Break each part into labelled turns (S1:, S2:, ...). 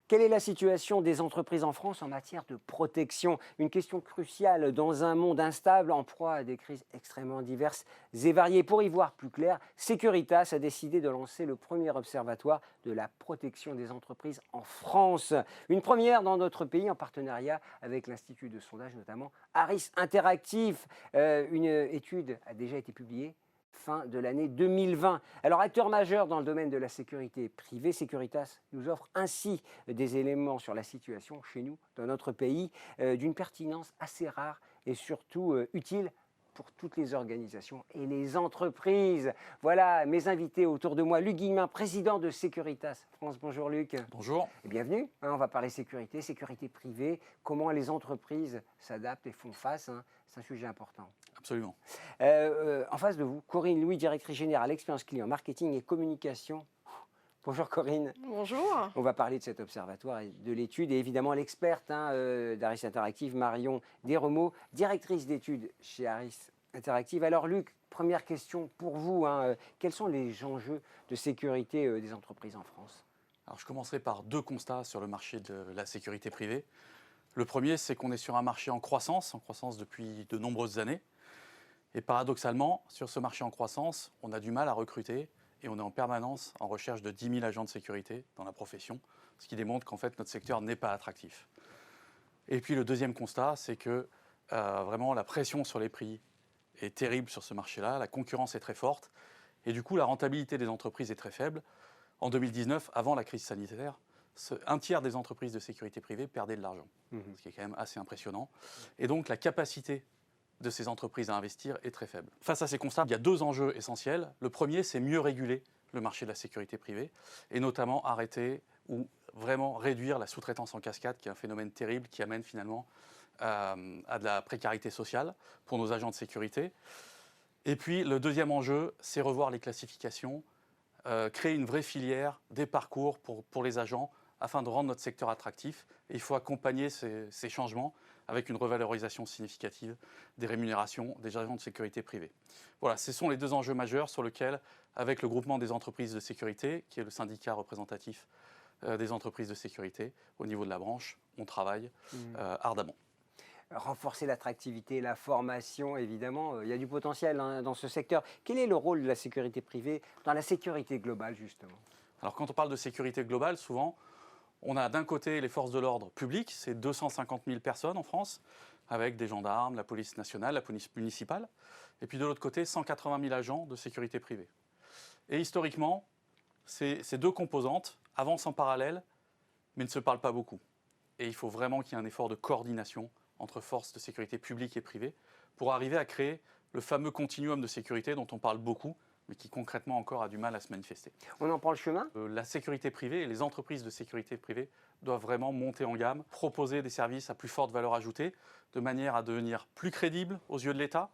S1: Quelle est la situation des entreprises en France en matière de protection? Une question cruciale dans un monde instable en proie à des crises extrêmement diverses et variées. Pour y voir plus clair, Securitas a décidé de lancer le premier observatoire de la protection des entreprises en France. Une première dans notre pays en partenariat avec l'institut de sondage notamment Harris Interactif. Une étude a déjà été publiée fin de l'année 2020. Alors, acteur majeur dans le domaine de la sécurité privée, Securitas nous offre ainsi des éléments sur la situation chez nous, dans notre pays, d'une pertinence assez rare et surtout utile pour toutes les organisations et les entreprises. Voilà mes invités autour de moi. Luc Guillemin, président de Securitas France. Bonjour Luc.
S2: Bonjour.
S1: Et bienvenue. On va parler sécurité, sécurité privée, comment les entreprises s'adaptent et font face. C'est un sujet important.
S2: Absolument.
S1: En face de vous, Corinne Louis, directrice générale expérience client, marketing et communication. Bonjour Corinne.
S3: Bonjour.
S1: On va parler de cet observatoire et de l'étude et évidemment l'experte d'Harris Interactive, Marion Desremeaux, directrice d'études chez Harris Interactive. Alors Luc, première question pour vous. Quels sont les enjeux de sécurité des entreprises en France?
S2: Alors, je commencerai par deux constats sur le marché de la sécurité privée. Le premier, c'est qu'on est sur un marché en croissance depuis de nombreuses années. Et paradoxalement, sur ce marché en croissance, on a du mal à recruter et on est en permanence en recherche de 10 000 agents de sécurité dans la profession, ce qui démontre qu'en fait notre secteur n'est pas attractif. Et puis le deuxième constat, c'est que vraiment la pression sur les prix est terrible sur ce marché-là, la concurrence est très forte et du coup la rentabilité des entreprises est très faible. En 2019, avant la crise sanitaire, un tiers des entreprises de sécurité privée perdaient de l'argent, ce qui est quand même assez impressionnant. Et donc la capacité de ces entreprises à investir est très faible. Face à ces constats, il y a deux enjeux essentiels. Le premier, c'est mieux réguler le marché de la sécurité privée et notamment arrêter ou vraiment réduire la sous-traitance en cascade, qui est un phénomène terrible qui amène finalement à de la précarité sociale pour nos agents de sécurité. Et puis le deuxième enjeu, c'est revoir les classifications, créer une vraie filière, des parcours pour les agents afin de rendre notre secteur attractif. Et il faut accompagner ces changements avec une revalorisation significative des rémunérations des agents de sécurité privée. Voilà, ce sont les deux enjeux majeurs sur lesquels, avec le groupement des entreprises de sécurité, qui est le syndicat représentatif des entreprises de sécurité au niveau de la branche, on travaille ardemment.
S1: Renforcer l'attractivité, la formation, évidemment, il y a du potentiel dans ce secteur. Quel est le rôle de la sécurité privée dans la sécurité globale, justement?
S2: Alors quand on parle de sécurité globale, souvent, on a d'un côté les forces de l'ordre publiques, c'est 250 000 personnes en France, avec des gendarmes, la police nationale, la police municipale, et puis de l'autre côté, 180 000 agents de sécurité privée. Et historiquement, ces deux composantes avancent en parallèle, mais ne se parlent pas beaucoup. Et il faut vraiment qu'il y ait un effort de coordination entre forces de sécurité publiques et privées pour arriver à créer le fameux continuum de sécurité dont on parle beaucoup, mais qui concrètement encore a du mal à se manifester.
S1: On en prend le chemin?
S2: La sécurité privée et les entreprises de sécurité privée doivent vraiment monter en gamme, proposer des services à plus forte valeur ajoutée, de manière à devenir plus crédibles aux yeux de l'État.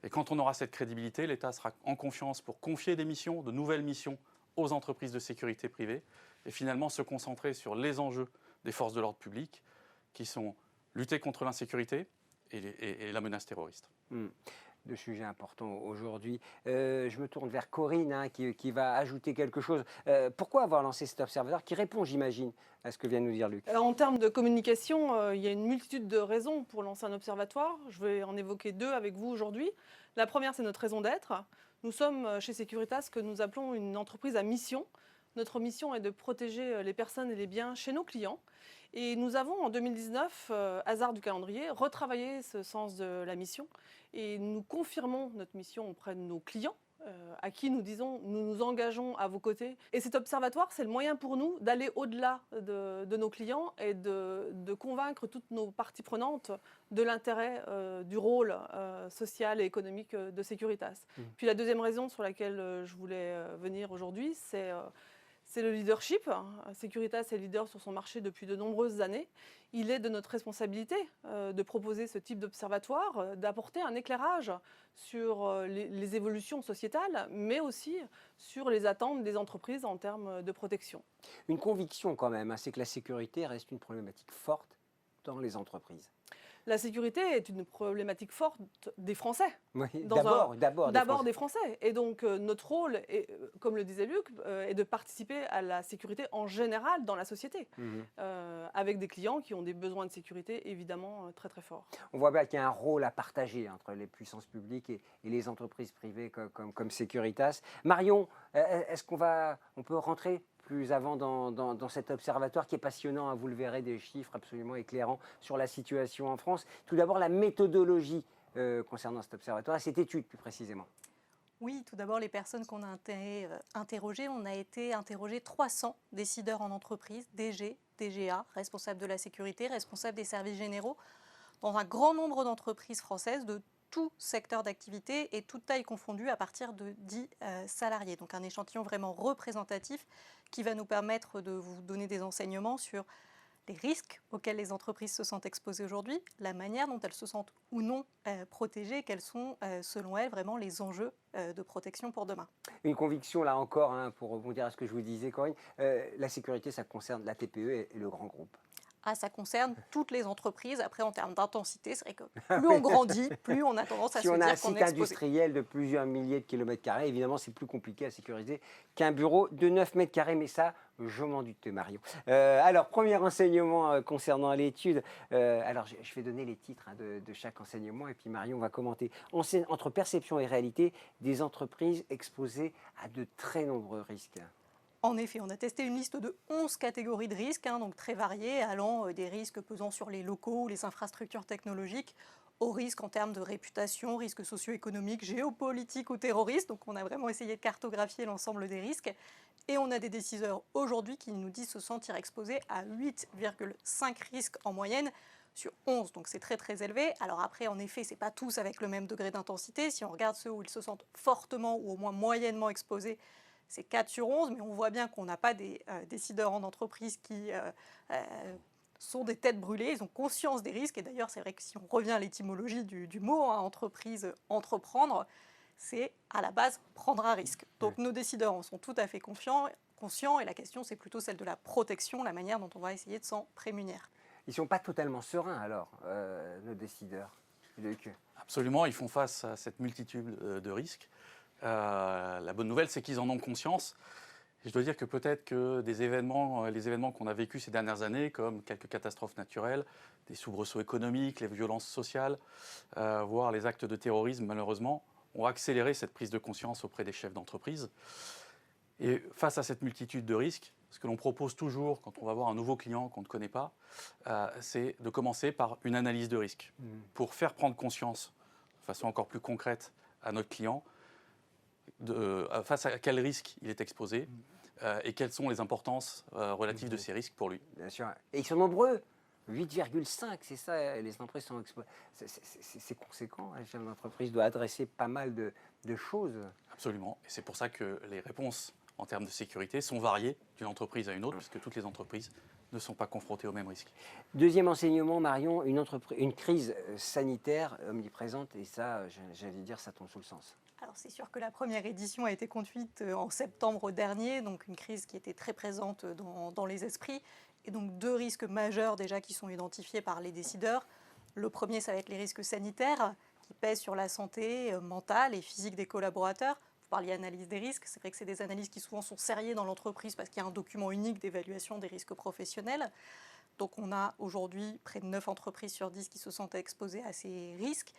S2: Et quand on aura cette crédibilité, l'État sera en confiance pour confier des missions, de nouvelles missions aux entreprises de sécurité privée, et finalement se concentrer sur les enjeux des forces de l'ordre public, qui sont lutter contre l'insécurité et la menace terroriste.
S1: Deux sujets importants aujourd'hui. Je me tourne vers Corinne qui va ajouter quelque chose. Pourquoi avoir lancé cet observatoire qui répond, j'imagine, à ce que vient de nous dire Luc?
S3: En termes de communication, il y a une multitude de raisons pour lancer un observatoire. Je vais en évoquer deux avec vous aujourd'hui. La première, c'est notre raison d'être. Nous sommes chez Securitas ce que nous appelons une entreprise à mission. Notre mission est de protéger les personnes et les biens chez nos clients. Et nous avons en 2019, hasard du calendrier, retravaillé ce sens de la mission. Et nous confirmons notre mission auprès de nos clients, à qui nous disons nous nous engageons à vos côtés. Et cet observatoire, c'est le moyen pour nous d'aller au-delà de nos clients et de convaincre toutes nos parties prenantes de l'intérêt du rôle social et économique de Securitas. Puis la deuxième raison sur laquelle je voulais venir aujourd'hui, c'est le leadership. Securitas est leader sur son marché depuis de nombreuses années. Il est de notre responsabilité de proposer ce type d'observatoire, d'apporter un éclairage sur les évolutions sociétales, mais aussi sur les attentes des entreprises en termes de protection.
S1: Une conviction quand même, c'est que la sécurité reste une problématique forte dans les entreprises.
S3: La sécurité est une problématique forte des Français.
S1: Oui,
S3: Dans
S1: d'abord
S3: D'abord des Français. Et donc, notre rôle, est, comme le disait Luc, est de participer à la sécurité en général dans la société,
S1: Mhm.
S3: avec des clients qui ont des besoins de sécurité évidemment très très forts.
S1: On voit bien qu'il y a un rôle à partager entre les puissances publiques et les entreprises privées comme Securitas. Marion, est-ce on peut rentrer plus avant dans cet observatoire qui est passionnant, hein, vous le verrez, des chiffres absolument éclairants sur la situation en France. Tout d'abord, la méthodologie concernant cet observatoire et cette étude plus précisément.
S4: Oui, tout d'abord, les personnes qu'on a interrogées, on a été interrogé 300 décideurs en entreprise, DG, DGA, responsables de la sécurité, responsables des services généraux, dans un grand nombre d'entreprises françaises de tout secteur d'activité et toute taille confondue à partir de 10 salariés. Donc un échantillon vraiment représentatif qui va nous permettre de vous donner des enseignements sur les risques auxquels les entreprises se sentent exposées aujourd'hui, la manière dont elles se sentent ou non protégées, quels sont, selon elles, vraiment les enjeux de protection pour demain.
S1: Une conviction, là encore, hein, pour rebondir à ce que je vous disais, Corinne, la sécurité, ça concerne la TPE et le grand groupe.
S4: Ah, ça concerne toutes les entreprises. Après, en termes d'intensité, c'est vrai que plus on grandit, plus on a tendance à
S1: Si
S4: se
S1: on
S4: dire
S1: a un
S4: qu'on
S1: site
S4: est exposé.
S1: industriel de plusieurs milliers de kilomètres carrés, évidemment, c'est plus compliqué à sécuriser qu'un bureau de 9 mètres carrés. Mais ça, je m'en doute, Marion. Alors, premier enseignement concernant l'étude. Alors, je vais donner les titres, hein, de chaque enseignement et puis Marion va commenter. Entre perception et réalité, des entreprises exposées à de très nombreux risques.
S4: En effet, on a testé une liste de 11 catégories de risques, donc très variées, allant des risques pesant sur les locaux ou les infrastructures technologiques, aux risques en termes de réputation, risques socio-économiques, géopolitiques ou terroristes. Donc on a vraiment essayé de cartographier l'ensemble des risques. Et on a des décideurs aujourd'hui qui nous disent se sentir exposés à 8,5 risques en moyenne sur 11. Donc c'est très très élevé. Alors après, en effet, ce n'est pas tous avec le même degré d'intensité. Si on regarde ceux où ils se sentent fortement ou au moins moyennement exposés, c'est 4 sur 11, mais on voit bien qu'on n'a pas des décideurs en entreprise qui sont des têtes brûlées, ils ont conscience des risques. Et d'ailleurs, c'est vrai que si on revient à l'étymologie du mot, hein, entreprise, entreprendre, c'est à la base prendre un risque. Donc nos décideurs en sont tout à fait conscients, et la question, c'est plutôt celle de la protection, la manière dont on va essayer de s'en prémunir.
S1: Ils ne sont pas totalement sereins, alors, nos décideurs. Luc.
S2: Absolument, ils font face à cette multitude de risques. La bonne nouvelle, c'est qu'ils en ont conscience. Et je dois dire que peut-être que les événements qu'on a vécus ces dernières années, comme quelques catastrophes naturelles, des soubresauts économiques, les violences sociales, voire les actes de terrorisme, malheureusement, ont accéléré cette prise de conscience auprès des chefs d'entreprise. Et face à cette multitude de risques, ce que l'on propose toujours quand on va voir un nouveau client qu'on ne connaît pas, c'est de commencer par une analyse de risque pour faire prendre conscience de façon encore plus concrète à notre client face à quel risque il est exposé et quelles sont les importances relatives de ces risques pour lui.
S1: Bien sûr. Et ils sont nombreux. 8,5, c'est ça, les entreprises sont exposées. C'est conséquent. Un chef d'entreprise doit adresser pas mal de choses.
S2: Absolument. Et c'est pour ça que les réponses en termes de sécurité sont variées d'une entreprise à une autre, puisque toutes les entreprises ne sont pas confrontées aux mêmes risques.
S1: Deuxième enseignement, Marion, une crise sanitaire omniprésente, et ça, j'allais dire, ça tombe sous le sens.
S4: Alors c'est sûr que la première édition a été conduite en septembre dernier, donc une crise qui était très présente dans les esprits, et donc 2 risques majeurs déjà qui sont identifiés par les décideurs. Le premier, ça va être les risques sanitaires qui pèsent sur la santé mentale et physique des collaborateurs. Vous parliez d'analyse des risques, c'est vrai que c'est des analyses qui souvent sont serrées dans l'entreprise parce qu'il y a un document unique d'évaluation des risques professionnels. Donc on a aujourd'hui près de 9 entreprises sur 10 qui se sentent exposées à ces risques.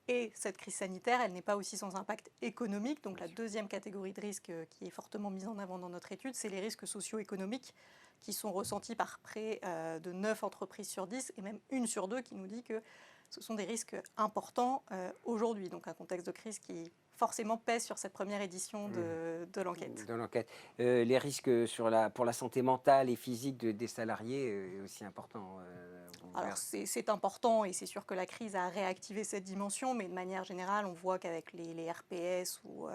S4: Et cette crise sanitaire, elle n'est pas aussi sans impact économique. Donc la deuxième catégorie de risques qui est fortement mise en avant dans notre étude, c'est les risques socio-économiques qui sont ressentis par près de 9 entreprises sur 10 et même 1 sur 2 qui nous dit que ce sont des risques importants aujourd'hui. Donc un contexte de crise qui forcément pèse sur cette première édition de l'enquête.
S1: De l'enquête. Les risques pour la santé mentale et physique des salariés est aussi important.
S4: Alors c'est important et c'est sûr que la crise a réactivé cette dimension, mais de manière générale, on voit qu'avec les RPS ou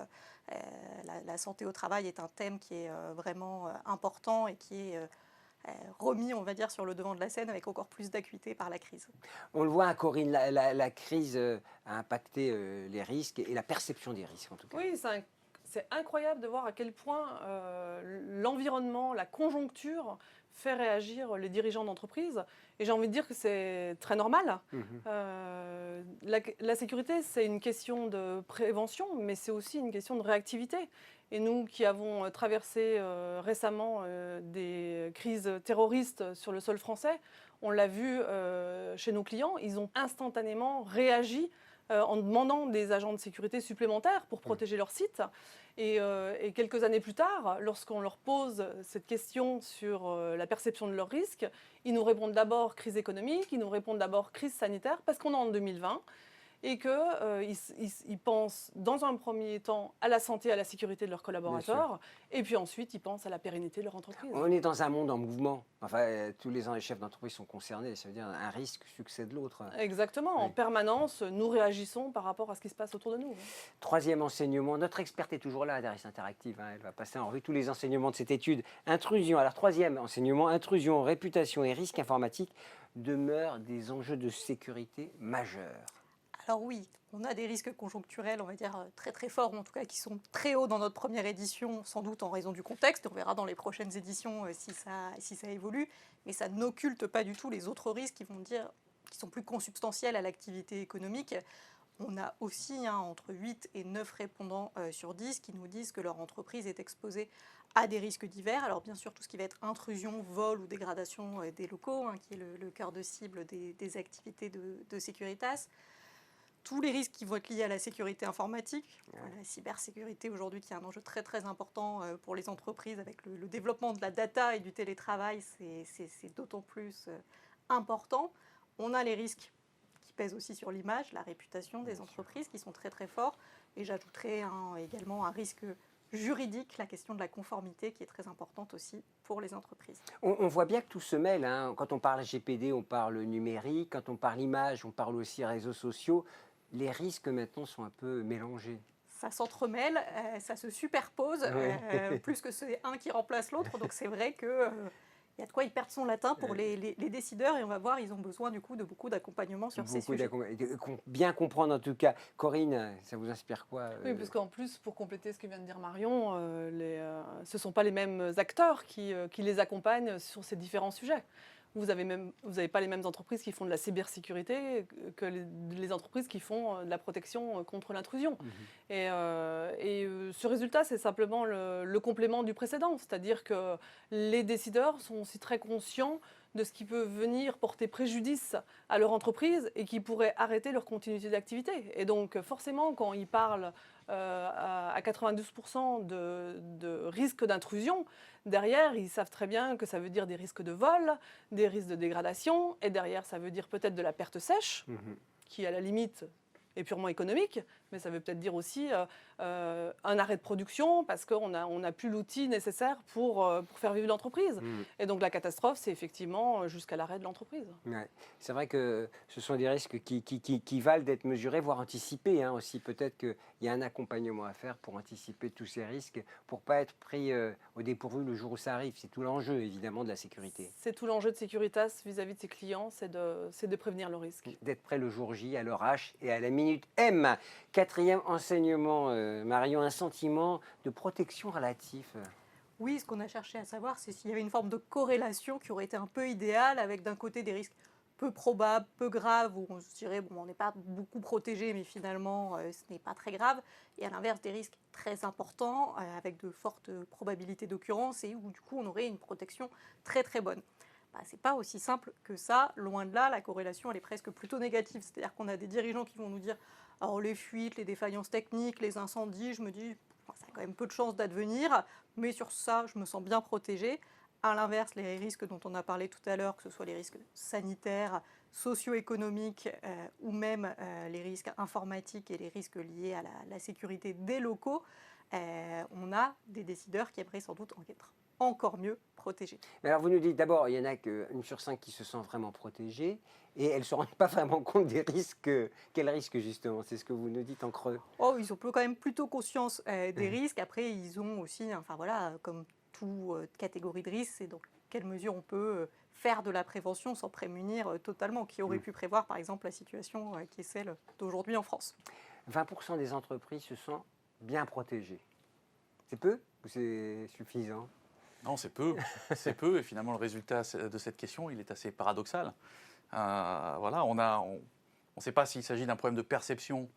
S4: la santé au travail est un thème qui est vraiment important et qui est remis, on va dire, sur le devant de la scène avec encore plus d'acuité par la crise.
S1: On le voit, Corinne, la crise a impacté les risques et la perception des risques en tout cas.
S3: Oui, c'est incroyable de voir à quel point l'environnement, la conjoncture fait réagir les dirigeants d'entreprise. Et j'ai envie de dire que c'est très normal. La sécurité, c'est une question de prévention, mais c'est aussi une question de réactivité. Et nous qui avons traversé récemment des crises terroristes sur le sol français, on l'a vu chez nos clients, ils ont instantanément réagi en demandant des agents de sécurité supplémentaires pour protéger leur site. Et quelques années plus tard, lorsqu'on leur pose cette question sur la perception de leurs risques, ils nous répondent d'abord crise économique, ils nous répondent d'abord crise sanitaire, parce qu'on est en 2020 et qu'ils pensent dans un premier temps à la santé et à la sécurité de leurs collaborateurs, et puis ensuite ils pensent à la pérennité de leur entreprise.
S1: On est dans un monde en mouvement. Enfin, tous les chefs d'entreprise sont concernés. Ça veut dire un risque succède l'autre.
S3: Exactement. En permanence, nous réagissons par rapport à ce qui se passe autour de nous.
S1: Troisième enseignement. Notre experte est toujours là, Daris Interactive. Elle va passer en revue tous les enseignements de cette étude. Intrusion. Alors, troisième enseignement, intrusion, réputation et risque informatique demeurent des enjeux de sécurité majeurs.
S4: Alors oui, on a des risques conjoncturels, on va dire très très forts, ou en tout cas qui sont très hauts dans notre première édition, sans doute en raison du contexte. On verra dans les prochaines éditions si ça évolue, mais ça n'occulte pas du tout les autres risques qui sont plus consubstantiels à l'activité économique. On a aussi entre 8 et 9 répondants sur 10 qui nous disent que leur entreprise est exposée à des risques divers. Alors bien sûr, tout ce qui va être intrusion, vol ou dégradation des locaux, qui est le cœur de cible des activités de Securitas. Tous les risques qui vont être liés à la sécurité informatique, la cybersécurité aujourd'hui qui est un enjeu très très important pour les entreprises avec le développement de la data et du télétravail, c'est d'autant plus important. On a les risques qui pèsent aussi sur l'image, la réputation des entreprises qui sont très très forts. Et j'ajouterai également un risque juridique, la question de la conformité qui est très importante aussi pour les entreprises.
S1: On voit bien que tout se mêle. Quand on parle GPD, on parle numérique. Quand on parle image, on parle aussi réseaux sociaux. Les risques maintenant sont un peu mélangés.
S4: Ça s'entremêle, ça se superpose, plus que c'est un qui remplace l'autre. Donc c'est vrai que y a de quoi y perdre son latin pour les décideurs. Et on va voir, ils ont besoin du coup de beaucoup d'accompagnement sur ces sujets.
S3: Bien
S1: comprendre en tout cas. Corinne, ça vous inspire quoi
S3: Oui, parce qu'en plus, pour compléter ce que vient de dire Marion, ce ne sont pas les mêmes acteurs qui les accompagnent sur ces différents sujets. Vous n'avez pas les mêmes entreprises qui font de la cybersécurité que les entreprises qui font de la protection contre l'intrusion. Et ce résultat, c'est simplement le complément du précédent. C'est-à-dire que les décideurs sont aussi très conscients de ce qui peut venir porter préjudice à leur entreprise et qui pourrait arrêter leur continuité d'activité. Et donc, forcément, quand ils parlent à 92% de risques d'intrusion, derrière, ils savent très bien que ça veut dire des risques de vol, des risques de dégradation, et derrière, ça veut dire peut-être de la perte sèche, qui, à la limite, est purement économique, mais ça veut peut-être dire aussi un arrêt de production parce qu'on n'a plus l'outil nécessaire pour faire vivre l'entreprise. Et donc la catastrophe, c'est effectivement jusqu'à l'arrêt de l'entreprise.
S1: Ouais. C'est vrai que ce sont des risques qui valent d'être mesurés, voire anticipés aussi. Peut-être qu'il y a un accompagnement à faire pour anticiper tous ces risques, pour ne pas être pris au dépourvu le jour où ça arrive. C'est tout l'enjeu, évidemment, de la sécurité.
S3: C'est tout l'enjeu de Securitas vis-à-vis de ses clients, c'est de prévenir le risque.
S1: D'être prêt le jour J, à l'heure H et à la minute M. Quatrième enseignement, Marion, un sentiment de protection relatif.
S4: Oui, ce qu'on a cherché à savoir, c'est s'il y avait une forme de corrélation qui aurait été un peu idéale avec d'un côté des risques peu probables, peu graves, où on se dirait, bon, on n'est pas beaucoup protégé, mais finalement, ce n'est pas très grave. Et à l'inverse, des risques très importants, avec de fortes probabilités d'occurrence, et où du coup, on aurait une protection très très bonne. Ce n'est pas aussi simple que ça. Loin de là, la corrélation, elle est presque plutôt négative. C'est-à-dire qu'on a des dirigeants qui vont nous dire alors les fuites, les défaillances techniques, les incendies, je me dis, ça a quand même peu de chances d'advenir, mais sur ça, je me sens bien protégée. À l'inverse, les risques dont on a parlé tout à l'heure, que ce soit les risques sanitaires, socio-économiques ou même les risques informatiques et les risques liés à la sécurité des locaux, on a des décideurs qui aimeraient sans doute en être encore mieux protégés.
S1: Mais alors vous nous dites d'abord, il y en a qu'une sur 5 qui se sent vraiment protégée et elles ne se rendent pas vraiment compte des risques. Quels risques justement? C'est ce que vous nous dites en creux.
S4: Oh, ils ont quand même plutôt conscience des risques. Après, ils ont aussi, comme toute catégorie de risques, c'est dans quelle mesure on peut faire de la prévention sans prémunir totalement. Qui aurait pu prévoir par exemple la situation qui est celle d'aujourd'hui en France?
S1: 20% des entreprises se sentent bien protégées. C'est peu ou c'est suffisant?
S2: Non, c'est peu. C'est peu. Et finalement, le résultat de cette question, il est assez paradoxal. Voilà, on ne sait pas s'il s'agit d'un problème de perception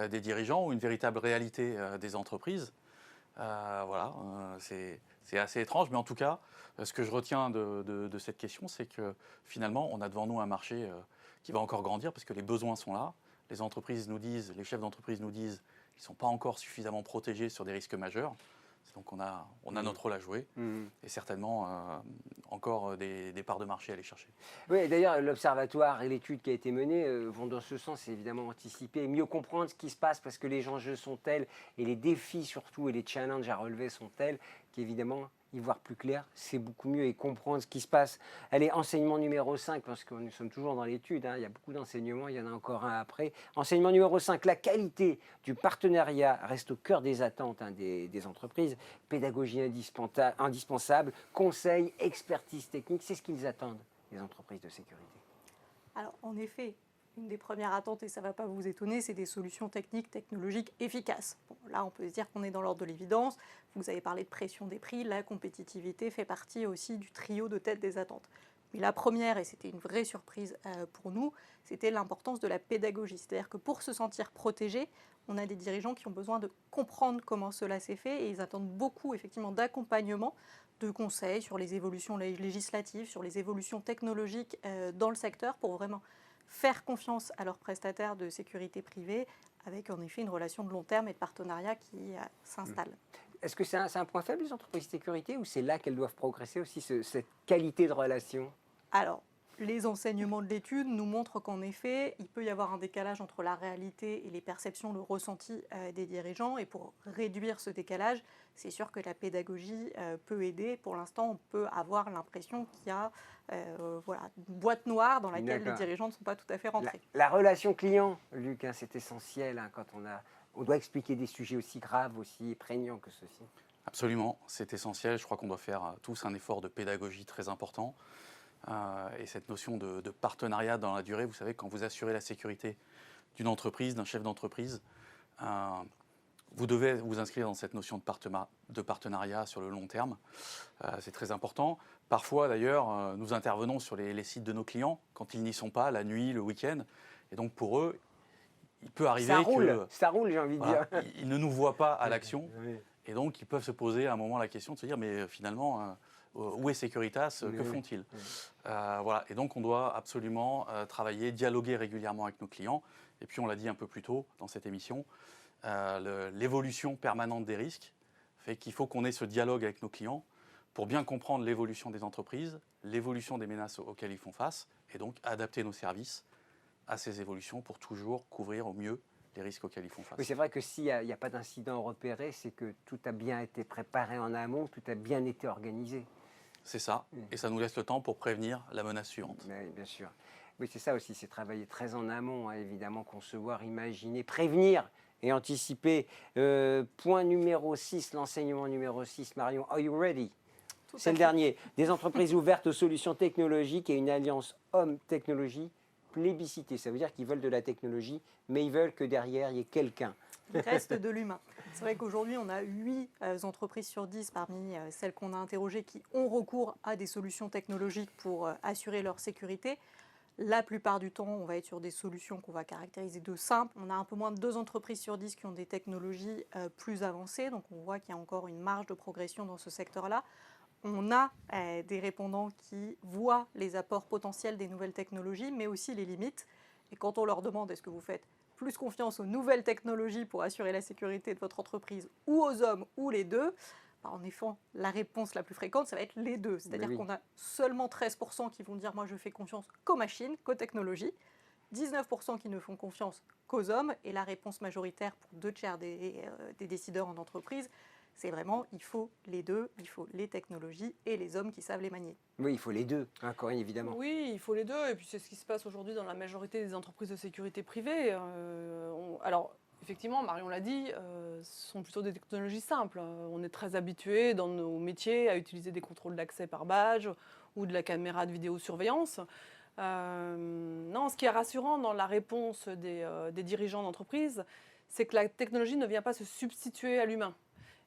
S2: des dirigeants ou une véritable réalité des entreprises. Voilà, c'est assez étrange. Mais en tout cas, ce que je retiens de cette question, c'est que finalement, on a devant nous un marché qui va encore grandir parce que les besoins sont là. Les entreprises nous disent, les chefs d'entreprise nous disent qu'ils ne sont pas encore suffisamment protégés sur des risques majeurs. Donc on a notre rôle à jouer et certainement encore des parts de marché à aller chercher.
S1: Oui, d'ailleurs, l'observatoire et l'étude qui a été menée vont dans ce sens, évidemment, anticiper, mieux comprendre ce qui se passe parce que les enjeux sont tels et les défis surtout et les challenges à relever sont tels qu'évidemment, y voir plus clair, c'est beaucoup mieux et comprendre ce qui se passe. Allez, enseignement numéro 5, parce que nous sommes toujours dans l'étude, hein, il y a beaucoup d'enseignements, il y en a encore un après. Enseignement numéro 5, la qualité du partenariat reste au cœur des attentes des entreprises. Pédagogie indispensable, conseil, expertise technique, c'est ce qu'ils attendent, les entreprises de sécurité.
S4: Alors, en effet, une des premières attentes, et ça ne va pas vous étonner, c'est des solutions techniques, technologiques efficaces. Bon, là, on peut se dire qu'on est dans l'ordre de l'évidence. Vous avez parlé de pression des prix, la compétitivité fait partie aussi du trio de tête des attentes. Mais la première, et c'était une vraie surprise pour nous, c'était l'importance de la pédagogie. C'est-à-dire que pour se sentir protégé, on a des dirigeants qui ont besoin de comprendre comment cela s'est fait et ils attendent beaucoup effectivement d'accompagnement, de conseils sur les évolutions législatives, sur les évolutions technologiques dans le secteur pour vraiment faire confiance à leurs prestataires de sécurité privée avec en effet une relation de long terme et de partenariat qui s'installe.
S1: Est-ce que c'est un point faible des entreprises de sécurité ou c'est là qu'elles doivent progresser aussi, cette qualité de relation?
S4: Alors, les enseignements de l'étude nous montrent qu'en effet, il peut y avoir un décalage entre la réalité et les perceptions, le ressenti des dirigeants. Et pour réduire ce décalage, c'est sûr que la pédagogie peut aider. Pour l'instant, on peut avoir l'impression qu'il y a voilà, une boîte noire dans laquelle les dirigeants ne sont pas tout à fait rentrés.
S1: La relation client, Luc, hein, c'est essentiel hein, quand on doit expliquer des sujets aussi graves, aussi prégnants que ceux-ci.
S2: Absolument, c'est essentiel. Je crois qu'on doit faire tous un effort de pédagogie très important. Et cette notion de partenariat dans la durée, vous savez, quand vous assurez la sécurité d'une entreprise, d'un chef d'entreprise, vous devez vous inscrire dans cette notion de partenariat sur le long terme. C'est très important. Parfois, d'ailleurs, nous intervenons sur les sites de nos clients quand ils n'y sont pas, la nuit, le week-end. Et donc, pour eux, il peut arriver
S1: ça roule, j'ai envie de dire.
S2: Ils ne nous voient pas à l'action.
S1: Oui.
S2: Et donc, ils peuvent se poser à un moment la question de se dire, mais finalement, où est Securitas? Que font-ils? Voilà. Et donc, on doit absolument travailler, dialoguer régulièrement avec nos clients. Et puis, on l'a dit un peu plus tôt dans cette émission, l'évolution permanente des risques fait qu'il faut qu'on ait ce dialogue avec nos clients pour bien comprendre l'évolution des entreprises, l'évolution des menaces auxquelles ils font face, et donc adapter nos services à ces évolutions pour toujours couvrir au mieux les risques auxquels ils font face.
S1: Oui, c'est vrai que s'il n'y a pas d'incident repéré, c'est que tout a bien été préparé en amont, tout a bien été organisé.
S2: C'est ça, et ça nous laisse le temps pour prévenir la menace suivante.
S1: Oui, bien sûr. Oui, c'est ça aussi, c'est travailler très en amont, hein, évidemment, concevoir, imaginer, prévenir et anticiper. Point numéro 6, l'enseignement numéro 6, Marion, are you ready? C'est le dernier. Des entreprises ouvertes aux solutions technologiques et une alliance homme-technologie plébiscitée. Ça veut dire qu'ils veulent de la technologie, mais ils veulent que derrière, il y ait quelqu'un.
S4: Il reste de l'humain. C'est vrai qu'aujourd'hui, on a 8 entreprises sur 10 parmi celles qu'on a interrogées qui ont recours à des solutions technologiques pour assurer leur sécurité. La plupart du temps, on va être sur des solutions qu'on va caractériser de simples. On a un peu moins de 2 entreprises sur 10 qui ont des technologies plus avancées. Donc on voit qu'il y a encore une marge de progression dans ce secteur-là. On a des répondants qui voient les apports potentiels des nouvelles technologies, mais aussi les limites. Et quand on leur demande est-ce que vous faites plus confiance aux nouvelles technologies pour assurer la sécurité de votre entreprise ou aux hommes ou les deux, en effet, la réponse la plus fréquente, ça va être les deux. C'est-à-dire qu'on a seulement 13% qui vont dire « moi je fais confiance qu'aux machines, qu'aux technologies », 19% qui ne font confiance qu'aux hommes, et la réponse majoritaire pour 2/3 des décideurs en entreprise, c'est vraiment il faut les deux, il faut les technologies et les hommes qui savent les manier.
S1: Oui, il faut les deux, hein, Corinne, évidemment.
S3: Oui, il faut les deux, et puis c'est ce qui se passe aujourd'hui dans la majorité des entreprises de sécurité privée. Alors, effectivement, Marion l'a dit, ce sont plutôt des technologies simples. On est très habitué dans nos métiers à utiliser des contrôles d'accès par badge ou de la caméra de vidéosurveillance. Non, ce qui est rassurant dans la réponse des dirigeants d'entreprise, c'est que la technologie ne vient pas se substituer à l'humain.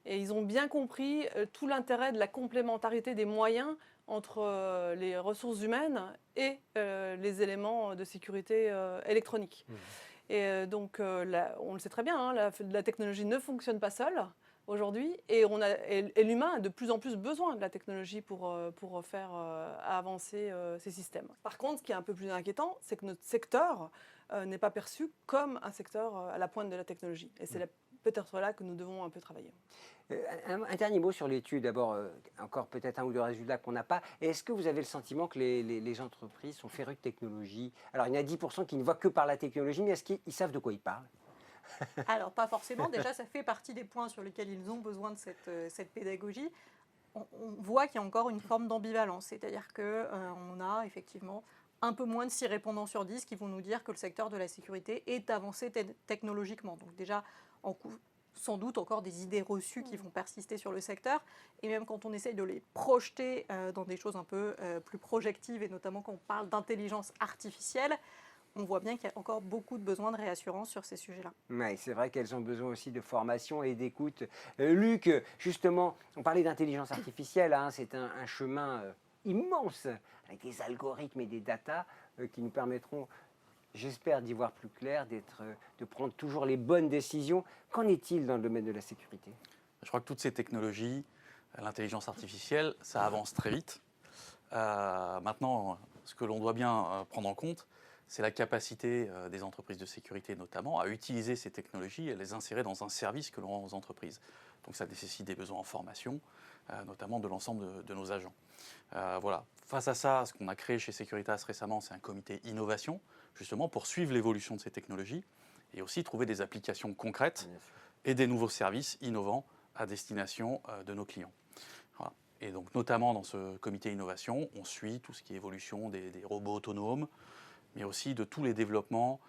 S3: Et ils ont bien compris tout l'intérêt de la complémentarité des moyens entre les ressources humaines et les éléments de sécurité électronique. Et donc, on le sait très bien, hein, la technologie ne fonctionne pas seule aujourd'hui, et l'humain a de plus en plus besoin de la technologie pour faire avancer ces systèmes. Par contre, ce qui est un peu plus inquiétant, c'est que notre secteur n'est pas perçu comme un secteur à la pointe de la technologie. Et c'est peut-être là que nous devons un peu travailler.
S1: Un dernier mot sur l'étude, d'abord, encore peut-être un ou deux résultats qu'on n'a pas. Est-ce que vous avez le sentiment que les entreprises sont férues de technologie? Alors, il y en a 10% qui ne voient que par la technologie, mais est-ce qu'ils savent de quoi ils parlent?
S4: Alors, pas forcément. Déjà, ça fait partie des points sur lesquels ils ont besoin de cette pédagogie. On voit qu'il y a encore une forme d'ambivalence, c'est-à-dire qu'on a effectivement un peu moins de 6 répondants sur 10 qui vont nous dire que le secteur de la sécurité est avancé technologiquement. Donc déjà, sans doute encore des idées reçues qui vont persister sur le secteur. Et même quand on essaye de les projeter dans des choses un peu plus projectives, et notamment quand on parle d'intelligence artificielle, on voit bien qu'il y a encore beaucoup de besoins de réassurance sur ces sujets-là.
S1: Oui, c'est vrai qu'elles ont besoin aussi de formation et d'écoute. Luc, justement, on parlait d'intelligence artificielle, hein, c'est un chemin immense, avec des algorithmes et des datas qui nous permettront, j'espère, d'y voir plus clair, de prendre toujours les bonnes décisions. Qu'en est-il dans le domaine de la sécurité?
S2: Je crois que toutes ces technologies, l'intelligence artificielle, ça avance très vite. Maintenant, ce que l'on doit bien prendre en compte, c'est la capacité des entreprises de sécurité notamment à utiliser ces technologies et à les insérer dans un service que l'on rend aux entreprises. Donc ça nécessite des besoins en formation, notamment de l'ensemble de nos agents. Voilà. Face à ça, ce qu'on a créé chez Securitas récemment, c'est un comité innovation, justement pour suivre l'évolution de ces technologies et aussi trouver des applications concrètes et des nouveaux services innovants à destination de nos clients. Voilà. Et donc notamment dans ce comité innovation, on suit tout ce qui est évolution des robots autonomes, mais aussi de tous les développements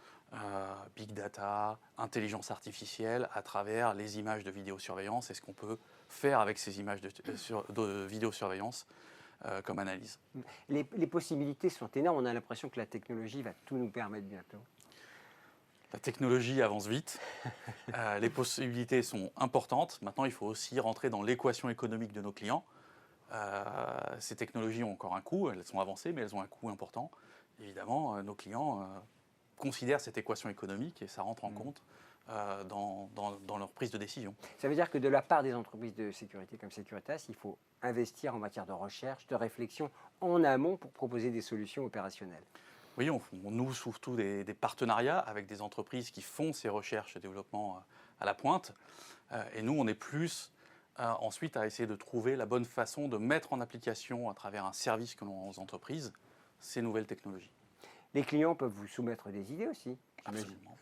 S2: big data, intelligence artificielle à travers les images de vidéosurveillance et ce qu'on peut faire avec ces images de vidéosurveillance comme analyse.
S1: Les possibilités sont énormes, on a l'impression que la technologie va tout nous permettre bientôt.
S2: La technologie avance vite, les possibilités sont importantes. Maintenant, il faut aussi rentrer dans l'équation économique de nos clients. Ces technologies ont encore un coût, elles sont avancées, mais elles ont un coût important. Évidemment, nos clients considèrent cette équation économique et ça rentre en compte dans leur prise de décision.
S1: Ça veut dire que de la part des entreprises de sécurité comme Securitas, il faut investir en matière de recherche, de réflexion en amont pour proposer des solutions opérationnelles.
S2: Oui, on ouvre surtout des partenariats avec des entreprises qui font ces recherches et développements à la pointe. Et nous, on est plus ensuite à essayer de trouver la bonne façon de mettre en application à travers un service que l'on rend aux entreprises ces nouvelles technologies.
S1: Les clients peuvent vous soumettre des idées aussi.
S2: Absolument.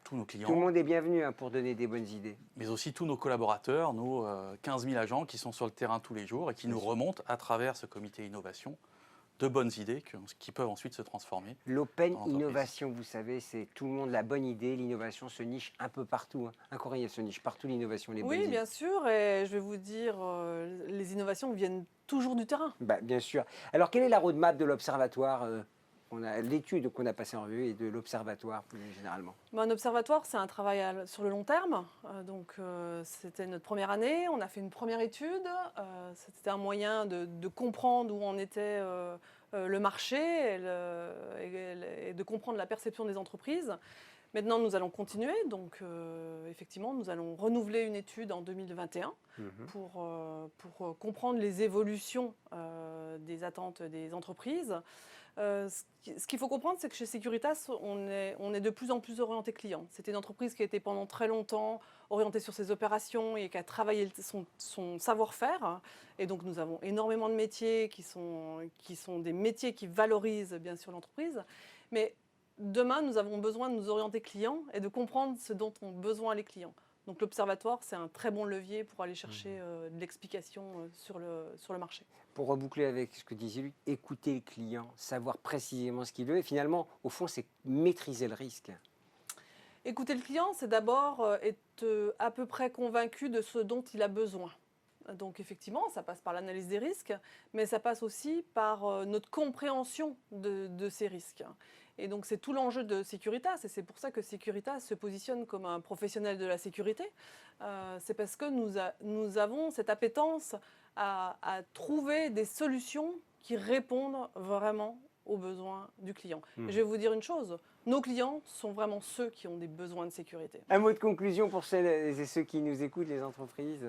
S2: Tous nos clients.
S1: Tout le monde est bienvenu pour donner des bonnes idées.
S2: Mais aussi tous nos collaborateurs, nos 15 000 agents qui sont sur le terrain tous les jours et qui nous remontent à travers ce comité innovation de bonnes idées qui peuvent ensuite se transformer.
S1: L'open innovation, vous savez, c'est tout le monde la bonne idée, l'innovation se niche un peu partout. Hein. Un courrier se niche partout, l'innovation, les bonnes idées.
S3: Oui, bien sûr, et je vais vous dire, les innovations viennent toujours du terrain.
S1: Bien sûr. Alors, quelle est la roadmap de l'Observatoire l'étude qu'on a passée en revue et de l'Observatoire plus généralement?
S3: Un observatoire, c'est un travail sur le long terme. C'était notre première année. On a fait une première étude. C'était un moyen de comprendre où en était le marché et de comprendre la perception des entreprises. Maintenant, nous allons continuer. Donc, effectivement, nous allons renouveler une étude en 2021 pour comprendre les évolutions des attentes des entreprises. Ce qu'il faut comprendre, c'est que chez Securitas, on est de plus en plus orienté client. C'était une entreprise qui a été pendant très longtemps orientée sur ses opérations et qui a travaillé son savoir-faire. Et donc, nous avons énormément de métiers qui sont des métiers qui valorisent bien sûr l'entreprise. Mais demain, nous avons besoin de nous orienter clients et de comprendre ce dont ont besoin les clients. Donc l'Observatoire, c'est un très bon levier pour aller chercher de l'explication sur le marché.
S1: Pour reboucler avec ce que disait lui, écouter le client, savoir précisément ce qu'il veut. Et finalement, au fond, c'est maîtriser le risque.
S3: Écouter le client, c'est d'abord être à peu près convaincu de ce dont il a besoin. Donc effectivement, ça passe par l'analyse des risques, mais ça passe aussi par notre compréhension de ces risques. Et donc c'est tout l'enjeu de Securitas, et c'est pour ça que Securitas se positionne comme un professionnel de la sécurité. C'est parce que nous avons cette appétence à trouver des solutions qui répondent vraiment aux besoins du client. Et je vais vous dire une chose, nos clients sont vraiment ceux qui ont des besoins de sécurité.
S1: Un mot de conclusion pour celles et ceux qui nous écoutent, les entreprises.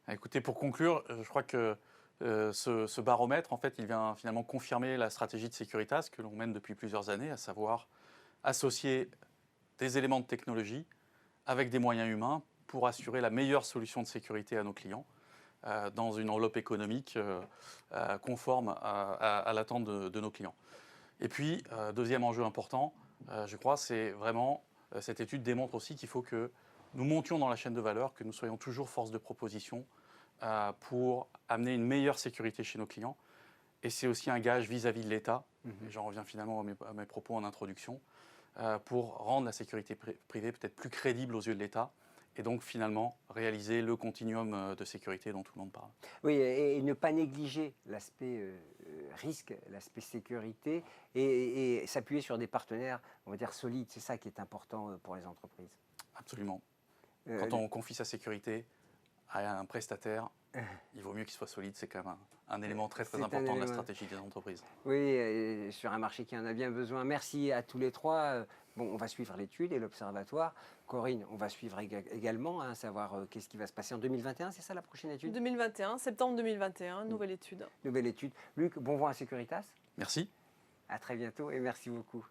S2: Écoutez, pour conclure, je crois que ce baromètre, en fait, il vient finalement confirmer la stratégie de Securitas que l'on mène depuis plusieurs années, à savoir associer des éléments de technologie avec des moyens humains pour assurer la meilleure solution de sécurité à nos clients dans une enveloppe économique conforme à l'attente de nos clients. Et puis, deuxième enjeu important, je crois, c'est vraiment, cette étude démontre aussi qu'il faut que nous montions dans la chaîne de valeur, que nous soyons toujours force de proposition pour amener une meilleure sécurité chez nos clients. Et c'est aussi un gage vis-à-vis de l'État, et j'en reviens finalement à mes propos en introduction, pour rendre la sécurité privée peut-être plus crédible aux yeux de l'État, et donc finalement réaliser le continuum de sécurité dont tout le monde parle.
S1: Oui, et ne pas négliger l'aspect risque, l'aspect sécurité, et s'appuyer sur des partenaires, on va dire, solides. C'est ça qui est important pour les entreprises.
S2: Absolument. Quand on confie sa sécurité à un prestataire, il vaut mieux qu'il soit solide. C'est quand même un élément très important de la stratégie des entreprises.
S1: Oui, sur un marché qui en a bien besoin. Merci à tous les trois. Bon, on va suivre l'étude et l'observatoire. Corinne, on va suivre également, savoir qu'est-ce qui va se passer en 2021. C'est ça la prochaine étude?
S3: 2021, septembre 2021, nouvelle étude.
S1: Nouvelle étude. Luc, bon vent à Securitas.
S2: Merci.
S1: À très bientôt et merci beaucoup.